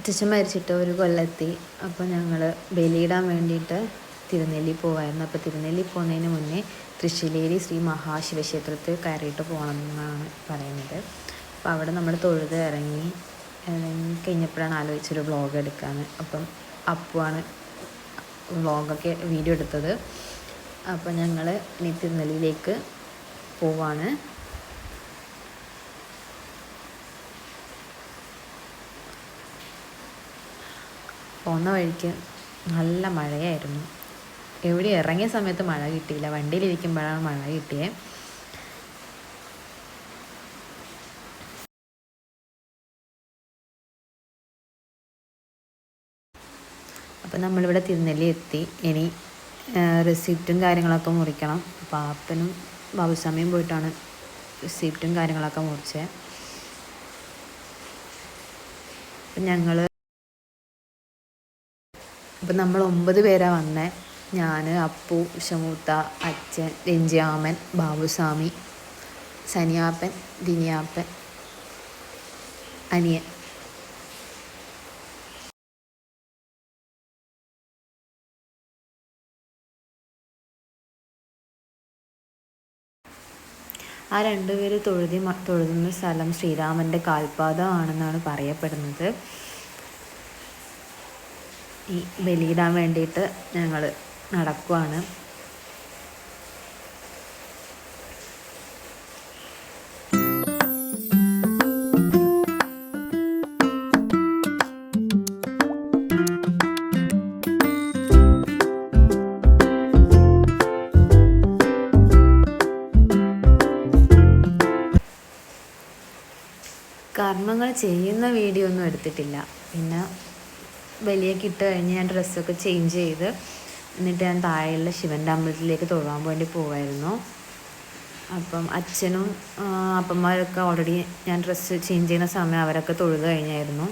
അച്ഛൻ മരിച്ചിട്ട് ഒരു കൊല്ലത്തി. അപ്പോൾ ഞങ്ങൾ ബലിയിടാൻ വേണ്ടിയിട്ട് തിരുനെല്ലി പോവായിരുന്നു. അപ്പോൾ തിരുനെല്ലി പോകുന്നതിന് മുന്നേ തൃശ്ശിലേരി ശ്രീ മഹാശിവക്ഷേത്രത്തിൽ കയറിയിട്ട് പോകണം എന്നാണ് പറയുന്നത്. അപ്പോൾ അവിടെ നമ്മൾ തൊഴുത് ഇറങ്ങി കഴിഞ്ഞപ്പോഴാണ് ആലോചിച്ചൊരു വ്ളോഗ് എടുക്കാമെന്ന്. അപ്പം അപ്പുവാണ് വ്ളോഗൊക്കെ വീഡിയോ എടുത്തത്. അപ്പോൾ ഞങ്ങൾ ഇനി തിരുനെല്ലിയിലേക്ക് പോവാണ്. പോകുന്ന വഴിക്ക് നല്ല മഴയായിരുന്നു. എവിടെ ഇറങ്ങിയ സമയത്ത് മഴ കിട്ടിയില്ല, വണ്ടിയിലിരിക്കുമ്പോഴാണ് മഴ കിട്ടിയത്. അപ്പം നമ്മളിവിടെ തിരുനെല്ലി എത്തി. ഇനി റെസിപ്റ്റും കാര്യങ്ങളൊക്കെ മുറിക്കണം. അപ്പോൾ ആപ്പനും ബാബുസ്വാമിയും പോയിട്ടാണ് റെസിപ്റ്റും കാര്യങ്ങളൊക്കെ മുറിച്ചത്. അപ്പം നമ്മൾ 9 പേരാണ് വന്നത്. ഞാൻ, അപ്പു, ഷമൂത്ത, അച്ഛൻ, രഞ്ജിയാമൻ, ബാബുസ്വാമി, സനിയാപ്പൻ, ദിനിയാപ്പൻ, അനിയൻ. ആ 2 പേര് തൊഴുതുന്ന സ്ഥലം ശ്രീരാമൻ്റെ കാൽപാദമാണെന്നാണ് പറയപ്പെടുന്നത്. ഈ ബലിയിടാൻ വേണ്ടിയിട്ട് ഞങ്ങൾ നടക്കുവാണ്. കർമ്മങ്ങൾ ചെയ്യുന്ന വീഡിയോ ഒന്നും എടുത്തിട്ടില്ല. പിന്നെ ബലിയൊക്കെ ഇട്ട് കഴിഞ്ഞ് ഞാൻ ഡ്രസ്സൊക്കെ ചേഞ്ച് ചെയ്ത് എന്നിട്ട് ഞാൻ താഴെയുള്ള ശിവൻ്റെ അമ്പലത്തിലേക്ക് തൊഴാൻ വേണ്ടി പോവായിരുന്നു. അപ്പം അച്ഛനും അപ്പന്മാരൊക്കെ ഓൾറെഡി ഞാൻ ഡ്രസ്സ് ചേഞ്ച് ചെയ്യുന്ന സമയം അവരൊക്കെ തൊഴുത് കഴിഞ്ഞായിരുന്നു.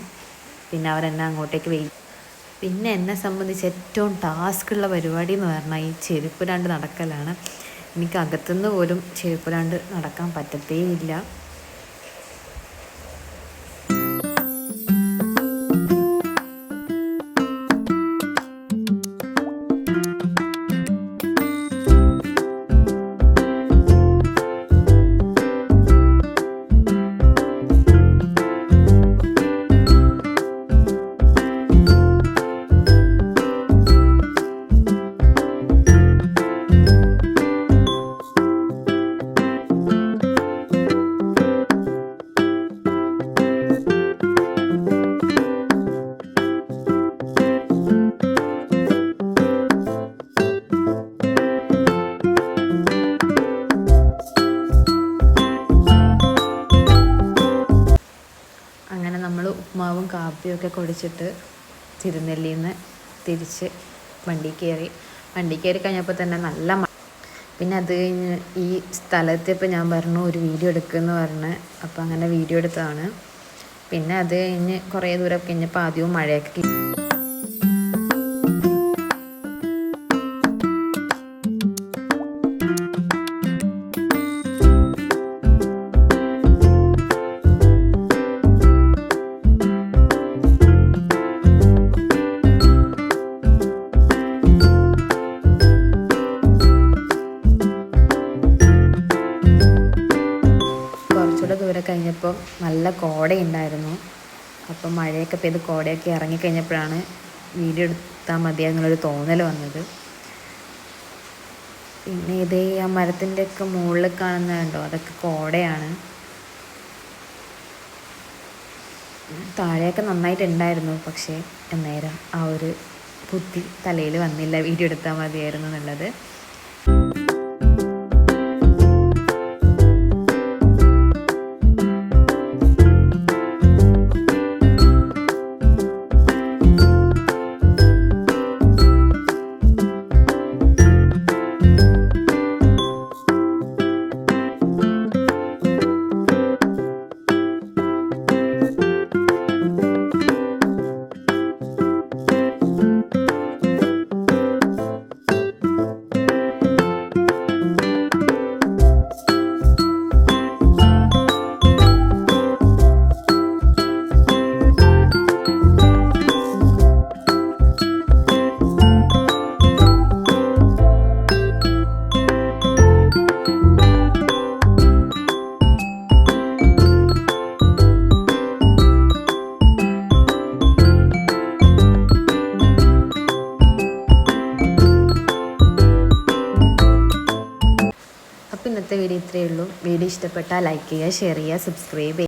പിന്നെ അവരെന്നെ അങ്ങോട്ടേക്ക് പിന്നെ എന്നെ സംബന്ധിച്ച് ഏറ്റവും ടാസ്ക്കുള്ള പരിപാടി എന്ന് പറഞ്ഞാൽ ഈ ചെരുപ്പിടാണ്ട് നടക്കലാണ്. എനിക്ക് അകത്തുനിന്ന് പോലും ചെരുപ്പിടാണ്ട് നടക്കാൻ പറ്റത്തേ ഇല്ല. ഉപ്മാവും കാപ്പിയൊക്കെ കുടിച്ചിട്ട് തിരുനെല്ലിയിൽ നിന്ന് തിരിച്ച് വണ്ടി കയറി കഴിഞ്ഞപ്പോൾ തന്നെ നല്ല മഴ. പിന്നെ അത് കഴിഞ്ഞ് ഈ സ്ഥലത്തിപ്പോൾ ഞാൻ പറഞ്ഞു ഒരു വീഡിയോ എടുക്കുമെന്ന് പറഞ്ഞ്. അപ്പോൾ അങ്ങനെ വീഡിയോ എടുത്തതാണ്. പിന്നെ അത് കഴിഞ്ഞ് കുറേ ദൂരം കഴിഞ്ഞപ്പോൾ ആദ്യവും മഴയൊക്കെ ദൂരെ കഴിഞ്ഞപ്പോൾ നല്ല കോടയുണ്ടായിരുന്നു. അപ്പം മഴയൊക്കെ പെയ്ത് കോടയൊക്കെ ഇറങ്ങിക്കഴിഞ്ഞപ്പോഴാണ് വീഡിയോ എടുത്താൽ മതി എന്നുള്ളൊരു തോന്നൽ വന്നത്. പിന്നെ ഇതേ ആ മരത്തിൻ്റെയൊക്കെ മുകളിൽ കാണുന്നതുണ്ടോ, അതൊക്കെ കോടയാണ്. താഴെയൊക്കെ നന്നായിട്ടുണ്ടായിരുന്നു. പക്ഷേ അന്നേരം ആ ഒരു ബുദ്ധി തലയിൽ വന്നില്ല, വീഡിയോ എടുത്താൽ മതിയായിരുന്നു എന്നുള്ളത്. ഇന്നത്തെ വീഡിയോ ഇത്രയേ ഉള്ളൂ. വീഡിയോ ഇഷ്ടപ്പെട്ടാൽ ലൈക്ക് ചെയ്യുക, ഷെയർ ചെയ്യുക, സബ്സ്ക്രൈബ് ചെയ്യുക.